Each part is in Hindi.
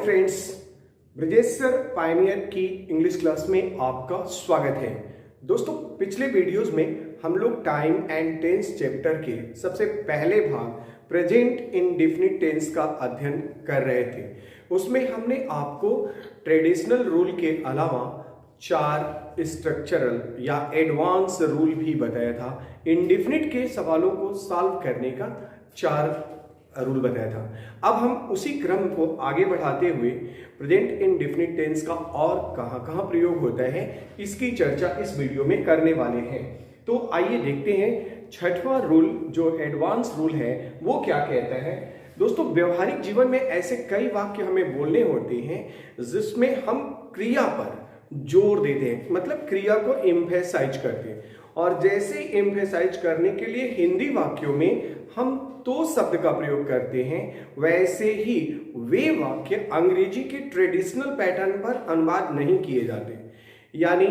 फ्रेंड्स, ब्रजेश सर पायनियर की इंग्लिश क्लास में आपका स्वागत है। दोस्तों, पिछले वीडियोस में हम लोग टाइम एंड टेंस चैप्टर के सबसे पहले भाग प्रेजेंट इंडेफिनिट टेंस का अध्ययन कर रहे थे। उसमें हमने आपको ट्रेडिशनल रूल के अलावा 4 स्ट्रक्चरल या एडवांस रूल भी बताया था। इंडेफिनिट के सवालों को सॉल्व करने का 4 रूल बताया था। अब हम उसी क्रम को आगे बढ़ाते हुए प्रेजेंट इंडेफिनिट टेंस का और कहां प्रयोग होता है, इसकी चर्चा इस वीडियो में करने वाले हैं। तो आइए देखते हैं छठवां रूल जो एडवांस रूल है वो क्या कहता है। दोस्तों, व्यवहारिक जीवन में ऐसे कई वाक्य हमें बोलने होते हैं जिसमें हम क्रिया पर जोर देते हैं, मतलब क्रिया को एम्फेसाइज करते हैं। और जैसे एम्फेसाइज करने के लिए हिंदी वाक्यों में हम तो शब्द का प्रयोग करते हैं, वैसे ही वे वाक्य अंग्रेजी के ट्रेडिशनल पैटर्न पर अनुवाद नहीं किए जाते। यानी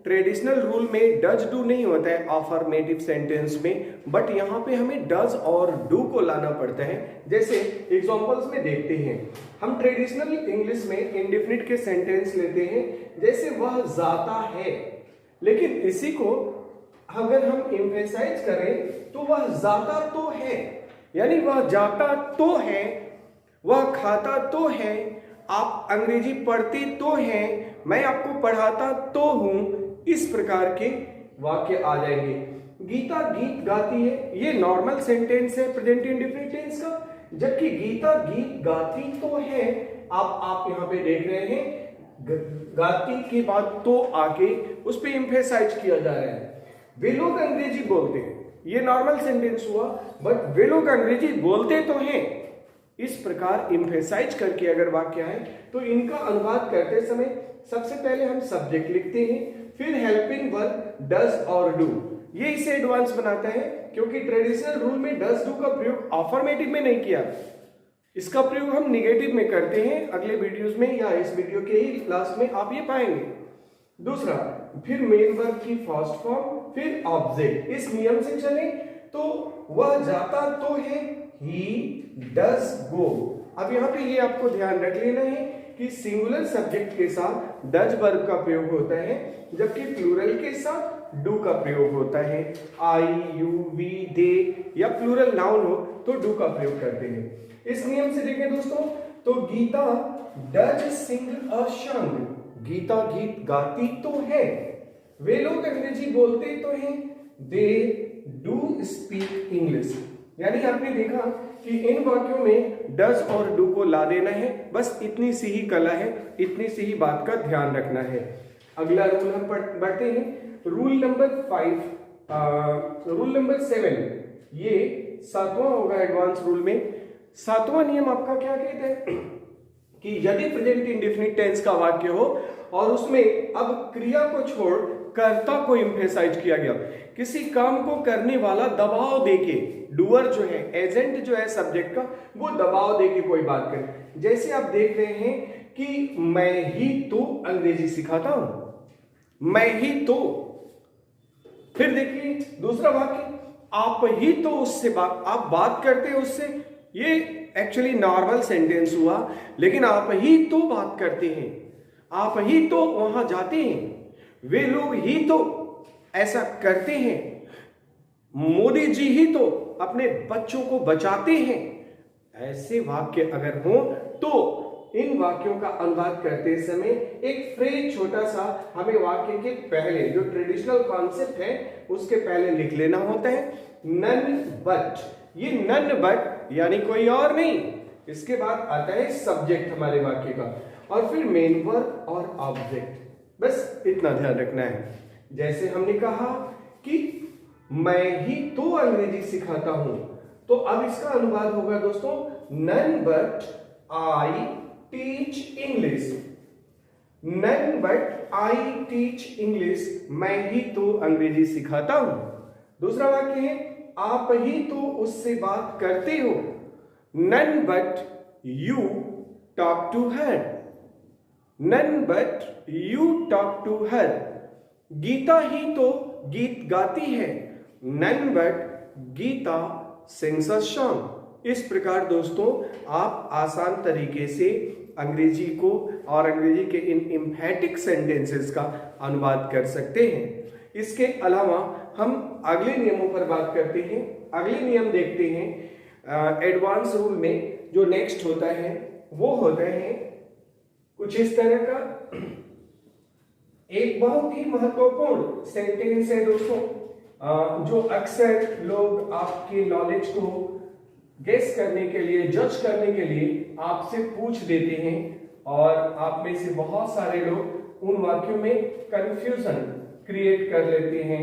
ट्रेडिशनल रूल में डज डू नहीं होता है अफर्मेटिव सेंटेंस में, बट यहाँ पे हमें डज और डू को लाना पड़ता है। जैसे एग्जांपल्स में देखते हैं, हम ट्रेडिशनल इंग्लिश में इंडेफिनिट के सेंटेंस लेते हैं, जैसे वह जाता है, लेकिन इसी को अगर हम एम्फेसाइज करें तो वह जाता तो है, यानी वह जाता तो है, वह खाता तो है, आप अंग्रेजी पढ़ते तो हैं, मैं आपको पढ़ाता तो हूं। इस प्रकार के वाक्य आ जाएंगे। गीता गीत गाती है, ये नॉर्मल सेंटेंस है प्रेजेंट इंडेफिनिट टेंस का, जबकि गीता गीत गाती तो है। आप यहाँ पे देख रहे हैं गाती के बाद तो आके उस पर एम्फेसाइज किया जा रहा है। वे लोग अंग्रेजी बोलते हैं, ये नॉर्मल सेंटेंस हुआ, बट वे लोग अंग्रेजी बोलते तो हैं। इस प्रकार एम्फेसाइज करके अगर वाक्य आए तो इनका अनुवाद करते समय सबसे पहले हम सब्जेक्ट लिखते हैं, फिर हेल्पिंग वर्ब डज और डू। ये इसे एडवांस बनाता है, क्योंकि ट्रेडिशनल रूल में डज डू का प्रयोग अफर्मेटिव में नहीं किया, इसका प्रयोग हम निगेटिव में करते हैं। अगले वीडियोस में या इस वीडियो के ही लास्ट में आप ये पाएंगे। दूसरा, फिर मेन वर्ब की फर्स्ट फॉर्म, फिर ऑब्जेक्ट। इस नियम से चले तो वह जाता तो है, ही डज गो। अब यहाँ पे ये आपको ध्यान रख लेना है कि सिंगुलर सब्जेक्ट के साथ डज वर्ब का प्रयोग होता है, जबकि प्लूरल के साथ डू का प्रयोग होता है। आई, यू, वी, दे या प्लूरल नाउन हो तो डू का प्रयोग करते हैं। इस नियम से देखें दोस्तों, तो Gita does sing a song, Gita गीत गाती तो है, वे लोग अंग्रेजी बोलते तो हैं, दे डू स्पीक इंग्लिश। यानी आपने देखा कि इन वाक्यों में डज और डू को ला देना है, बस इतनी सी ही कला है, इतनी सी ही बात का ध्यान रखना है। अगला रूल हम बढ़ते हैं, रूल नंबर 5, रूल नंबर 7, ये 7वां होगा एडवांस रूल में। 7वां नियम आपका क्या कहता है कि यदि प्रेजेंट इंडेफिनिट टेंस का वाक्य हो और उसमें अब क्रिया को छोड़ कर्ता को एम्फेसाइज किया गया, किसी काम को करने वाला दबाव देके, डूअर जो है, एजेंट जो है सब्जेक्ट का, वो दबाव देके कोई बात करे। जैसे आप देख रहे हैं कि मैं ही तो अंग्रेजी सिखाता हूं, मैं ही तो। फिर देखिए दूसरा वाक्य, आप ही तो उससे आप बात करते हैं उससे। ये एक्चुअली नॉर्मल सेंटेंस हुआ, लेकिन आप ही तो बात करते हैं, आप ही तो वहां जाते हैं, वे लोग ही तो ऐसा करते हैं, मोदी जी ही तो अपने बच्चों को बचाते हैं। ऐसे वाक्य अगर हो तो इन वाक्यों का अनुवाद करते समय एक फ्रेज छोटा सा हमें वाक्य के पहले, जो ट्रेडिशनल कॉन्सेप्ट है उसके पहले लिख लेना होता है, नन बट। ये नन बट यानी कोई और नहीं, इसके बाद आता है सब्जेक्ट हमारे वाक्य का, और फिर मेन वर्ब और ऑब्जेक्ट। बस इतना ध्यान रखना है। जैसे हमने कहा कि मैं ही तो अंग्रेजी सिखाता हूं, तो अब इसका अनुवाद होगा दोस्तों, none but I teach English, none but I teach English, मैं ही तो अंग्रेजी सिखाता हूं। दूसरा वाक्य है, आप ही तो उससे बात करते हो, none but you talk to her, none but you talk to her, Gita ही तो गीत गाती है, none but Gita sings a song. इस प्रकार दोस्तों आप आसान तरीके से अंग्रेजी को और अंग्रेजी के इन एम्फैटिक सेंटेंसेस का अनुवाद कर सकते हैं। इसके अलावा हम अगले नियमों पर बात करते हैं। अगले नियम देखते हैं। एडवांस रूल में जो नेक्स्ट होता है वो होता है कुछ इस तरह का। एक बहुत ही महत्वपूर्ण सेंटेंस है दोस्तों, जो अक्सर लोग आपके नॉलेज को गेस करने के लिए, जज करने के लिए आपसे पूछ देते हैं और आप में से बहुत सारे लोग उन वाक्यों में कंफ्यूजन क्रिएट कर लेते हैं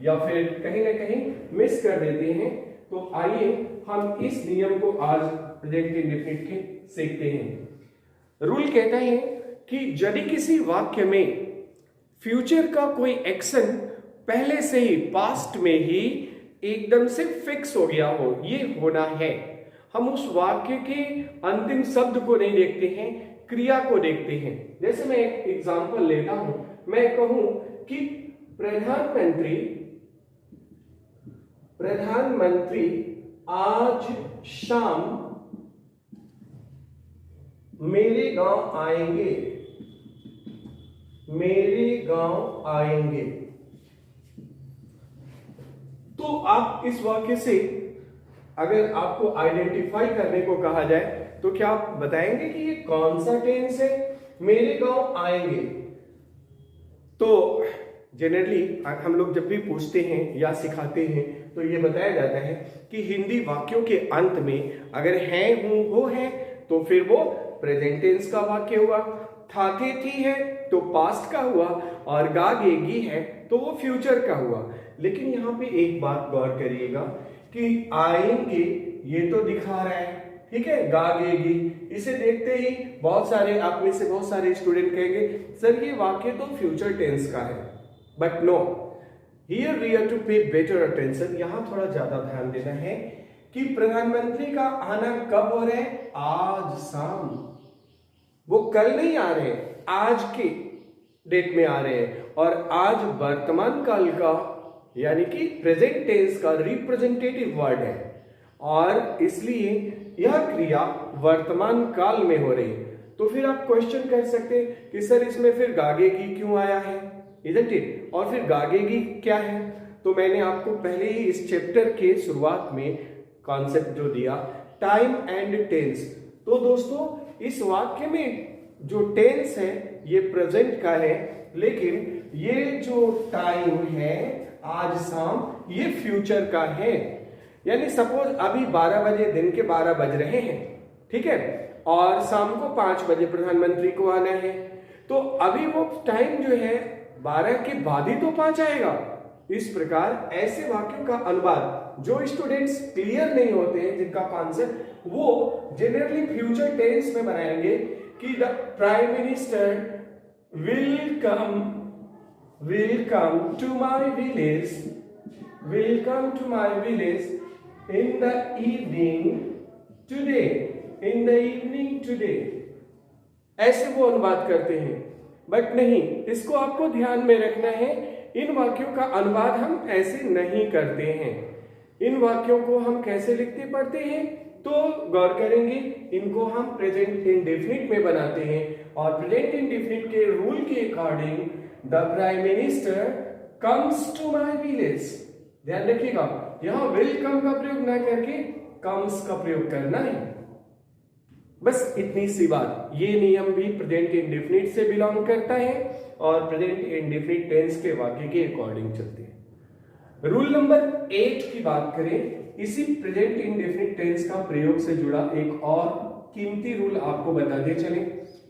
या फिर कहीं ना कहीं मिस कर देते हैं। तो आइए हम इस नियम को आज प्रेजेंट इंडेफिनिट के सीखते हैं। रूल कहता है कि यदि किसी वाक्य में फ्यूचर का कोई एक्शन पहले से ही पास्ट में ही एकदम से फिक्स हो गया हो, ये होना है, हम उस वाक्य के अंतिम शब्द को नहीं देखते हैं, क्रिया को देखते हैं। जैसे मैं एक एग्जांपल लेता हूं, मैं कहूं कि प्रधानमंत्री आज शाम मेरे गांव आएंगे। तो आप इस वाक्य से अगर आपको आइडेंटिफाई करने को कहा जाए तो क्या आप बताएंगे कि ये कौन सा टेंस है? मेरे गांव आएंगे। तो जनरली हम लोग जब भी पूछते हैं या सिखाते हैं तो ये बताया जाता है कि हिंदी वाक्यों के अंत में अगर है, हूं, हो है तो फिर वो प्रेजेंट टेंस का वाक्य हुआ, था, थे, थी है तो पास्ट का हुआ और गा, गे, गी है तो वो फ्यूचर का हुआ। लेकिन यहाँ पे एक बात गौर करिएगा कि आएंगे ये तो दिखा रहा है, ठीक है, गा, गे, गी, इसे देखते ही बहुत सारे आप में से बहुत सारे स्टूडेंट कहेंगे सर ये वाक्य तो फ्यूचर टेंस का है। But no, here we are to pay better attention. यहाँ थोड़ा ज्यादा ध्यान देना है कि प्रधानमंत्री का आना कब हो रहा है? आज शाम। वो कल नहीं आ रहे, आज के डेट में आ रहे हैं और आज वर्तमान काल का यानी कि प्रेजेंट टेंस का रिप्रेजेंटेटिव वर्ड है और इसलिए यह क्रिया वर्तमान काल में हो रही है। तो फिर आप क्वेश्चन कर सकते हैं कि सर इसमें फिर गागेगी क्यों आया है, इजंट इट, और फिर गागेगी क्या है? तो मैंने आपको पहले ही इस चैप्टर के शुरुआत में कॉन्सेप्ट जो दिया, टाइम एंड टेंस। तो दोस्तों इस वाक्य में जो टेंस है ये प्रेजेंट का है, लेकिन ये जो टाइम है आज शाम ये फ्यूचर का है। यानी सपोज अभी 12 बजे, दिन के 12 बज रहे हैं, ठीक है, और शाम को 5 बजे प्रधानमंत्री को आना है, तो अभी वो टाइम जो है 12 के बाद ही तो 5 आएगा। इस प्रकार ऐसे वाक्यों का अनुवाद जो स्टूडेंट्स क्लियर नहीं होते हैं, जिनका कॉन्सेप्ट, वो जनरली फ्यूचर टेंस में बनाएंगे कि the prime minister will come to my village in the evening today, ऐसे वो अनुवाद करते हैं। बट नहीं, इसको आपको ध्यान में रखना है, इन वाक्यों का अनुवाद हम ऐसे नहीं करते हैं। इन वाक्यों को हम कैसे लिखते पढ़ते हैं तो गौर करेंगे, इनको हम प्रेजेंट इंडेफिनिट में बनाते हैं और प्रेजेंट इंडेफिनिट के रूल के according the prime minister comes to my village. ध्यान रखिएगा, यहां वेलकम का प्रयोग ना करके कम्स का प्रयोग करना है। बस इतनी सी बात। ये नियम भी प्रेजेंट इंडेफिनिट से बिलोंग करता है और प्रेजेंट इंडेफिनिट टेंस के वाक्य के अकॉर्डिंग चलते हैं। रूल नंबर 8 की बात करें, इसी प्रेजेंट इंडेफिनिट टेंस का प्रयोग से जुड़ा एक और कीमती रूल आपको बताते चले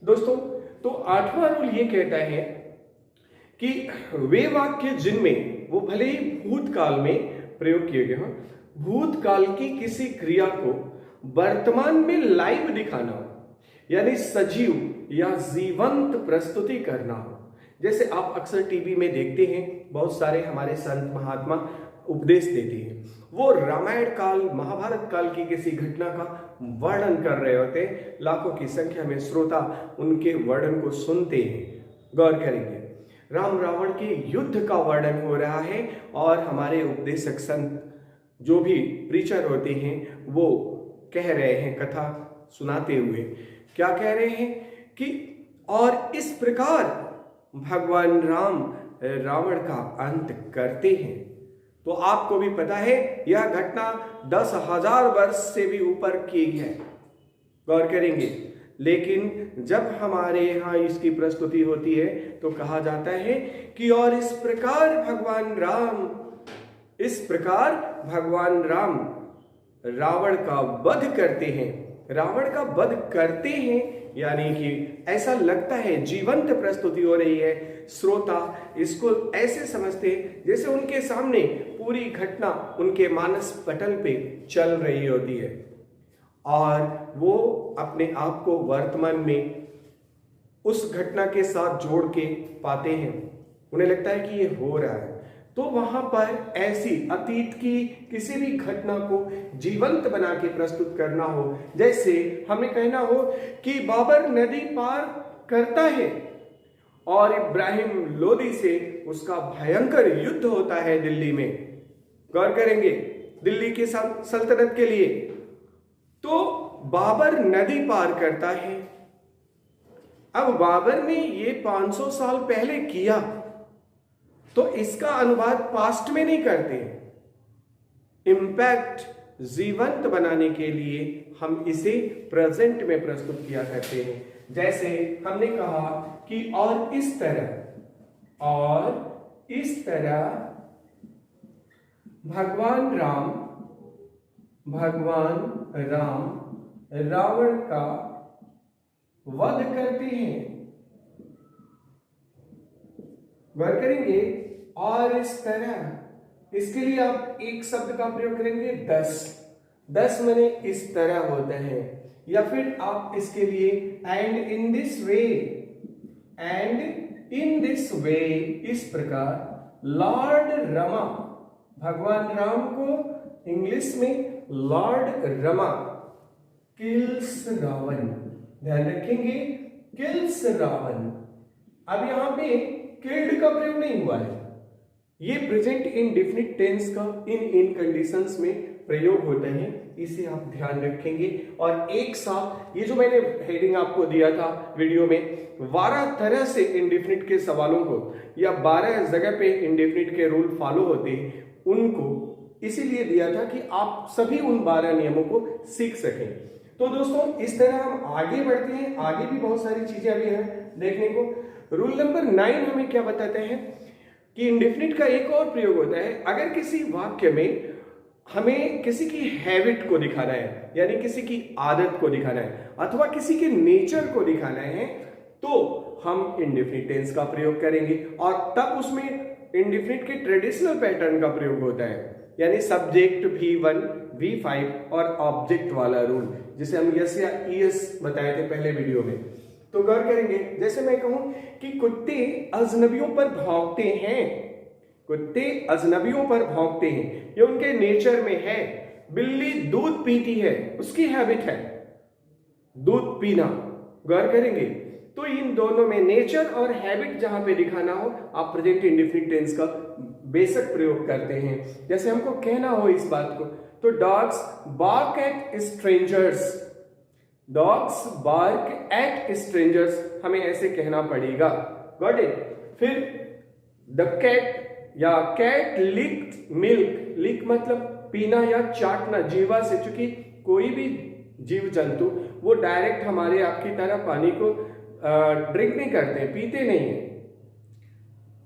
दोस्तों। तो 8वां रूल ये कहता है कि वे वाक्य जिनमें वो भले ही भूतकाल में प्रयोग किए गए हों, भूतकाल की किसी क्रिया को वर्तमान में लाइव दिखाना हो, यानी सजीव या जीवंत प्रस्तुति करना हो। जैसे आप अक्सर टीवी में देखते हैं, बहुत सारे हमारे संत महात्मा उपदेश देते हैं, वो रामायण काल, महाभारत काल की किसी घटना का वर्णन कर रहे होते हैं, लाखों की संख्या में श्रोता उनके वर्णन को सुनते हैं। गौर करेंगे, राम रावण के युद्ध का वर्णन हो रहा है और हमारे उपदेशक संत जो भी प्रीचर होते हैं वो कह रहे हैं, कथा सुनाते हुए क्या कह रहे हैं कि और इस प्रकार भगवान राम रावण का अंत करते हैं। तो आपको भी पता है यह घटना 10,000 वर्ष से भी ऊपर की है, गौर करेंगे। लेकिन जब हमारे यहाँ इसकी प्रस्तुति होती है तो कहा जाता है कि और इस प्रकार भगवान राम रावण का वध करते हैं। रावण का वध करते हैं यानी कि ऐसा लगता है जीवंत प्रस्तुति हो रही है, श्रोता इसको ऐसे समझते जैसे उनके सामने पूरी घटना उनके मानस पटल पे चल रही होती है और वो अपने आप को वर्तमान में उस घटना के साथ जोड़ के पाते हैं। उन्हें लगता है कि ये हो रहा है। तो वहां पर ऐसी अतीत की किसी भी घटना को जीवंत बना के प्रस्तुत करना हो, जैसे हमें कहना हो कि बाबर नदी पार करता है और इब्राहिम लोदी से उसका भयंकर युद्ध होता है दिल्ली में, गौर करेंगे, दिल्ली की सल्तनत के लिए। तो बाबर नदी पार करता है। अब बाबर ने ये 500 साल पहले किया तो इसका अनुवाद पास्ट में नहीं करते, इम्पैक्ट जीवंत बनाने के लिए हम इसे प्रेजेंट में प्रस्तुत किया करते हैं। जैसे हमने कहा कि और इस तरह भगवान राम रावण का वध करते हैं, गौर करेंगे। और इस तरह इसके लिए आप एक शब्द का प्रयोग करेंगे 10 माने इस तरह होता है, या फिर आप इसके लिए एंड इन दिस वे इस प्रकार लॉर्ड रमा, भगवान राम को इंग्लिश में लॉर्ड रमा किल्स रावण, ध्यान रखेंगे किल्स रावण। अब यहां पे किल्ड का प्रयोग नहीं हुआ है, ये प्रेजेंट इंडेफिनिट टेंस का इन कंडीशंस में प्रयोग होता है, इसे आप ध्यान रखेंगे। और एक साथ ये जो मैंने हेडिंग आपको दिया था वीडियो में 12 तरह से इंडेफिनिट के सवालों को या 12 जगह पे इंडेफिनिट के रूल फॉलो होते हैं उनको इसीलिए दिया था कि आप सभी उन 12 नियमों को सीख सकें। तो दोस्तों इस तरह हम आगे बढ़ते हैं, आगे भी बहुत सारी चीजें अभी हैं देखने को। रूल नंबर 9 हमें क्या बताते हैं कि इंडेफिनिट का एक और प्रयोग होता है, अगर किसी वाक्य में हमें किसी की हैबिट को दिखाना है, यानी किसी की आदत को दिखाना है अथवा किसी के नेचर को दिखाना है, तो हम इंडेफिनिट टेंस का प्रयोग करेंगे। और तब उसमें इंडेफिनिट के ट्रेडिशनल पैटर्न का प्रयोग होता है, यानी सब्जेक्ट V1 V5 और ऑब्जेक्ट वाला रूल, जिसे हम यस या ईएस बताए थे पहले वीडियो में। तो गौर करेंगे, जैसे मैं कहूं कि कुत्ते अजनबियों पर भौंकते हैं, कुत्ते अजनबियों पर भौंकते हैं, ये उनके नेचर में है। बिल्ली दूध पीती है, उसकी हैबिट है दूध पीना, गौर करेंगे। तो इन दोनों में नेचर और हैबिट जहां पे दिखाना हो आप प्रेजेंट इंडेफिनिट टेंस का बेसिक प्रयोग करते हैं। जैसे हमको कहना हो इस बात को, तो dogs bark at strangers, dogs bark at strangers, हमें ऐसे कहना पड़ेगा, गॉट इट। फिर द कैट या कैट लिक्ड मिल्क, लिक मतलब पीना या चाटना जीवा से, चूंकि कोई भी जीव जंतु वो डायरेक्ट हमारे आपकी तरह पानी को ड्रिंक नहीं करते, पीते नहीं है,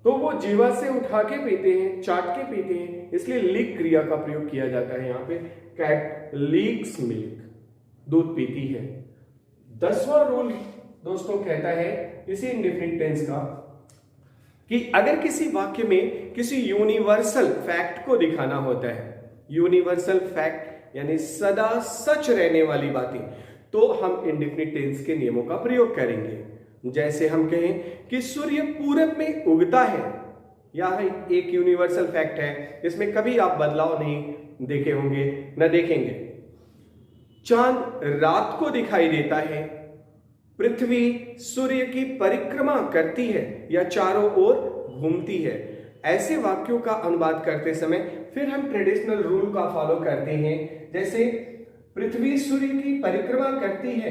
तो वो जीवा से उठा के पीते हैं, चाट के पीते हैं, इसलिए लिक क्रिया का प्रयोग किया जाता है यहाँ पे। कैट लीक्स मिल्क, दूध पीती है। 10वां रूल दोस्तों कहता है इसी इंडेफिनिट टेंस का कि अगर किसी वाक्य में किसी यूनिवर्सल फैक्ट को दिखाना होता है, यूनिवर्सल फैक्ट यानी सदा सच रहने वाली बातें, तो हम इंडेफिनिट टेंस के नियमों का प्रयोग करेंगे। जैसे हम कहें कि सूर्य पूरब में उगता है, यह एक यूनिवर्सल फैक्ट है, इसमें कभी आप बदलाव नहीं देखे होंगे न देखेंगे। चांद रात को दिखाई देता है, पृथ्वी सूर्य की परिक्रमा करती है या चारों ओर घूमती है। ऐसे वाक्यों का अनुवाद करते समय फिर हम ट्रेडिशनल रूल का फॉलो करते हैं। जैसे पृथ्वी सूर्य की परिक्रमा करती है,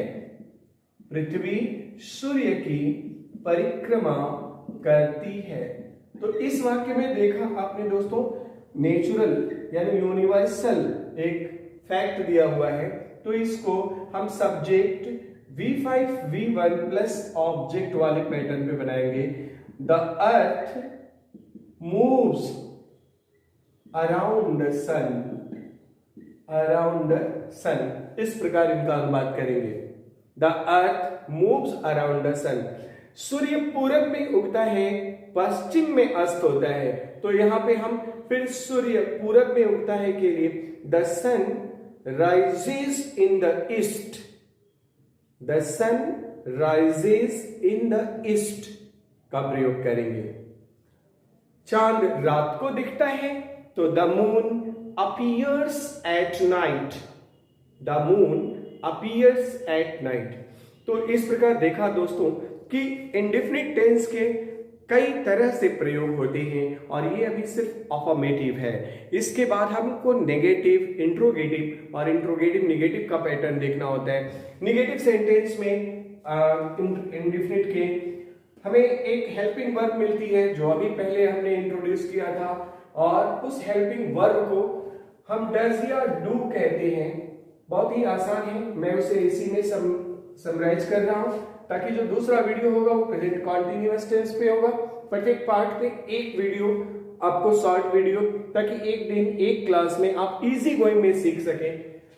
पृथ्वी सूर्य की परिक्रमा करती है। तो इस वाक्य में देखा आपने दोस्तों, नेचुरल यानी यूनिवर्सल एक फैक्ट दिया हुआ है, तो इसको हम subject V5 V1 plus object वाले पैटर्न पे बनाएंगे। The earth moves around the sun, around the sun, इस प्रकार इनका अनुवाद करेंगे। The earth moves around the sun. सूर्य पूरब में उगता है, पश्चिम में अस्त होता है। तो यहां पे हम फिर सूर्य पूरब में उगता है के लिए the sun rises in the east, the sun rises in the east का प्रयोग करेंगे। चांद रात को दिखता है, तो the moon appears at night, the moon appears at night. तो इस प्रकार देखा दोस्तों कि इंडेफिनिट टेंस के कई तरह से प्रयोग होते हैं और ये अभी सिर्फ अफर्मेटिव है। इसके बाद हमको नेगेटिव, इंट्रोगेटिव और इंट्रोगेटिव नेगेटिव का पैटर्न देखना होता है। नेगेटिव सेंटेंस में इंडेफिनिट के हमें एक हेल्पिंग वर्ब मिलती है जो अभी पहले हमने इंट्रोड्यूस किया था, और उस हेल्पिंग वर्ब को हम डज या डू कहते हैं। बहुत ही आसान है, मैं उसे इसी में समराइज कर रहा हूं ताकि जो दूसरा वीडियो होगा वो प्रेजेंट कॉन्टिन्यूअस टेंस पे होगा। प्रत्येक पार्ट पे एक वीडियो आपको, शॉर्ट वीडियो, ताकि एक दिन एक क्लास में आप इजी गोइंग में सीख सके।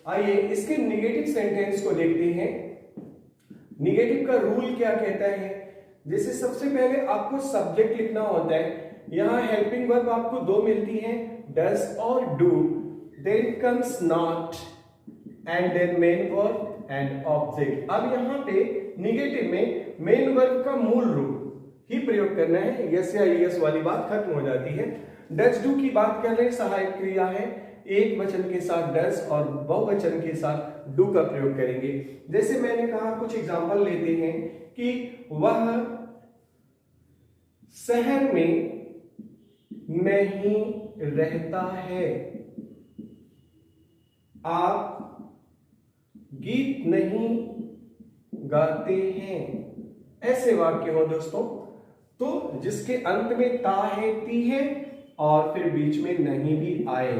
आइए इसके नेगेटिव सेंटेंस को देखते हैं। नेगेटिव का रूल क्या कहता है? जैसे सबसे पहले आपको सब्जेक्ट लिखना होता है। यहां हेल्पिंग वर्ब आपको दो मिलती हैं, डज और do, then comes not and then main verb and object. अब यहाँ पे निगेटिव में मेन वर्ब का मूल रूप ही प्रयोग करना है, यस या यस वाली बात खत्म हो जाती है। डज डू की बात कर रहे हैं, सहायक क्रिया है, एक वचन के साथ डज और बहुवचन के साथ डू का प्रयोग करेंगे। जैसे मैंने कहा, कुछ एग्जांपल लेते हैं कि वह शहर में नहीं रहता है, आप गीत नहीं गाते हैं। ऐसे वाक्य हो दोस्तों, तो जिसके अंत में ता है, ती है और फिर बीच में नहीं भी आए,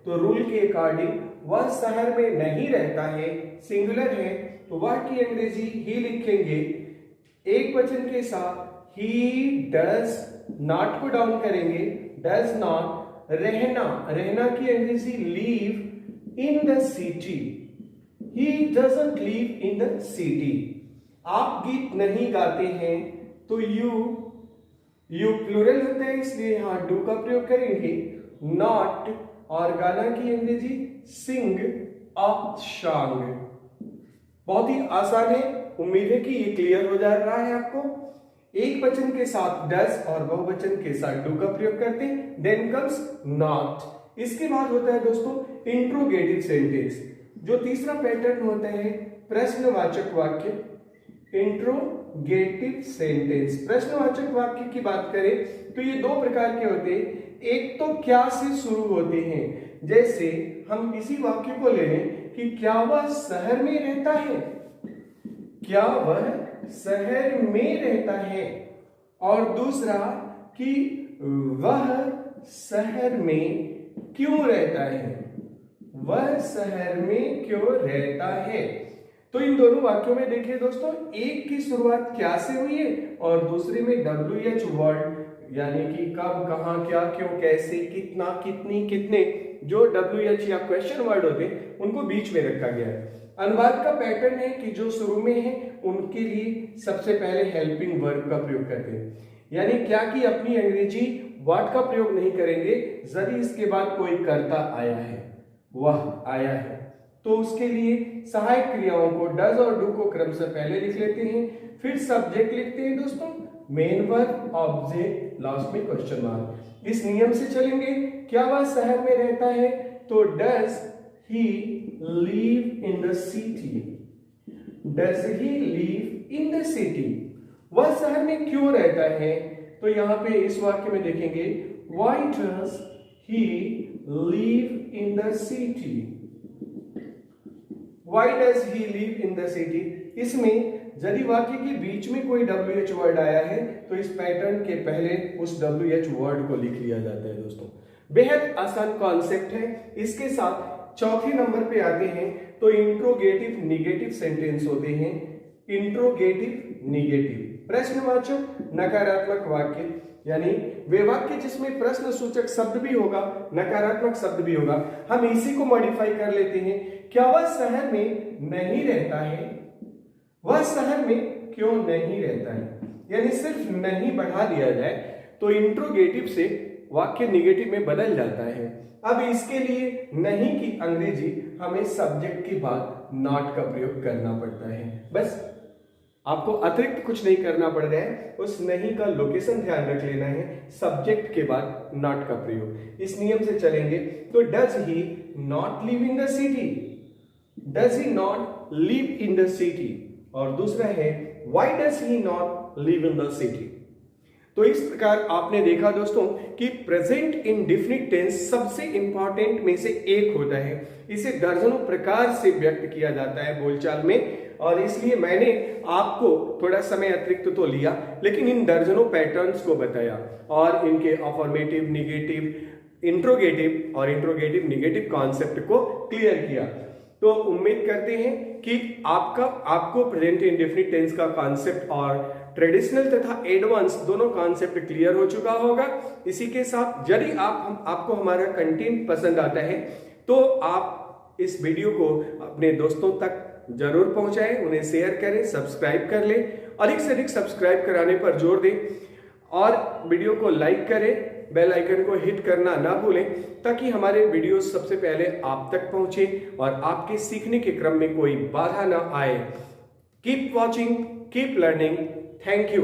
तो रूल के अकॉर्डिंग वह शहर में नहीं रहता है, सिंगुलर है, तो वह की अंग्रेजी ही लिखेंगे। एक वचन के साथ ही डज नॉट को डाउन करेंगे, डज नॉट। रहना, रहना की अंग्रेजी leave in the city, he doesn't live in the city। आप गीत नहीं गाते हैं, तो you प्लूरल होता है, इसलिए यहां do का प्रयोग करेंगे। not और गाना की अंग्रेजी sing a song। बहुत ही आसान है, उम्मीद है कि ये क्लियर हो जा रहा है आपको। एक वचन के साथ डज और बहुवचन के साथ डू का प्रयोग करते हैं, देन कम्स नॉट। इसके बाद होता है दोस्तों इंट्रोगेटिव सेंटेंस। जो तीसरा पैटर्न होता है प्रश्नवाचक वाक्य, इंट्रोगेटिव सेंटेंस। प्रश्नवाचक वाक्य की बात करें तो ये दो प्रकार के होते हैं। एक तो क्या से शुरू होते हैं, जैसे हम इसी वाक्य को ले लें कि क्या वह शहर में रहता है, क्या वह शहर में रहता है। और दूसरा कि वह शहर में क्यों रहता है, वह शहर में क्यों रहता है। तो इन दोनों वाक्यों में देखिए दोस्तों, एक की शुरुआत क्या से हुई है और दूसरे में WH वर्ड, यानी कि कब, कहां, क्या, क्यों, कैसे, कितना, कितनी, कितने, जो WH या क्वेश्चन वर्ड होते हैं उनको बीच में रखा गया है। अनुवाद का पैटर्न है कि जो शुरू में है उनके लिए सबसे पहले हेल्पिंग वर्ब का प्रयोग करते हैं, यानी क्या कि अपनी अंग्रेजी व्हाट का प्रयोग नहीं करेंगे, यदि इसके बाद कोई कर्ता आया है, वह आया है, तो उसके लिए सहायक क्रियाओं को डज और डू को क्रमशः पहले लिख लेते हैं, फिर सब्जेक्ट लिखते हैं दोस्तों, मेन वर्ब, ऑब्जेक्ट, लास्ट में क्वेश्चन मार्क। इस नियम से चलेंगे। क्या वह शहर में रहता है, तो does he live in the city, does he live in the city. वह शहर में क्यों रहता है, तो यहां पे इस वाक्य में देखेंगे why does he live in the city, why does he live in the city. इसमें यदि वाक्य के बीच में कोई WH वर्ड आया है तो इस पैटर्न के पहले उस WH वर्ड को लिख लिया जाता है दोस्तों। बेहद आसान कॉन्सेप्ट है। इसके साथ चौथे नंबर पे आते हैं तो इंट्रोगेटिव निगेटिव सेंटेंस होते हैं। इंट्रोगेटिव निगेटिव प्रश्नवाचक नकारात्मक वाक्य, यानी वे वाक्य जिसमें प्रश्न सूचक शब्द भी होगा, नकारात्मक शब्द भी होगा। हम इसी को मॉडिफाई कर लेते हैं। क्या वह शहर में नहीं रहता है? वह शहर में क्यों नहीं रहता है? यानी सिर्फ नहीं बढ़ा दिया जाए तो इंट्रोगेटिव से वाक्य निगेटिव में बदल जाता है। अब इसके लिए नहीं की अंग्रेजी हमें सब्जेक्ट के बाद नॉट का प्रयोग करना पड़ता है। बस आपको अतिरिक्त कुछ नहीं करना पड़ रहा है, उस नहीं का लोकेशन ध्यान रख लेना है, सब्जेक्ट के बाद नॉट का प्रयोग। इस नियम से चलेंगे तो does he not live in the city, does he not live in the city. और दूसरा है why does he not live in the city. तो इस प्रकार आपने देखा दोस्तों कि प्रेजेंट इंडेफिनिट टेंस सबसे इंपॉर्टेंट में से एक होता है। इसे दर्जनों प्रकार से व्यक्त किया जाता है बोलचाल में, और इसलिए मैंने आपको थोड़ा समय अतिरिक्त तो लिया, लेकिन इन दर्जनों पैटर्न्स को बताया और इनके अफर्मेटिव, निगेटिव, इंट्रोगेटिव और इंट्रोगेटिव निगेटिव कॉन्सेप्ट को क्लियर किया। तो उम्मीद करते हैं कि आपको प्रेजेंट इंडेफिनिट टेंस का कॉन्सेप्ट और ट्रेडिशनल तथा एडवांस दोनों कॉन्सेप्ट क्लियर हो चुका होगा। इसी के साथ यदि आपको हमारा कंटेंट पसंद आता है तो आप इस वीडियो को अपने दोस्तों तक जरूर पहुंचाएं, उन्हें शेयर करें, सब्सक्राइब कर लें, अधिक से अधिक सब्सक्राइब कराने पर जोर दें और वीडियो को लाइक करें, बेल आइकन को हिट करना ना भूलें ताकि हमारे वीडियो सबसे पहले आप तक पहुंचे और आपके सीखने के क्रम में कोई बाधा ना आए। Keep watching, keep learning. Thank you.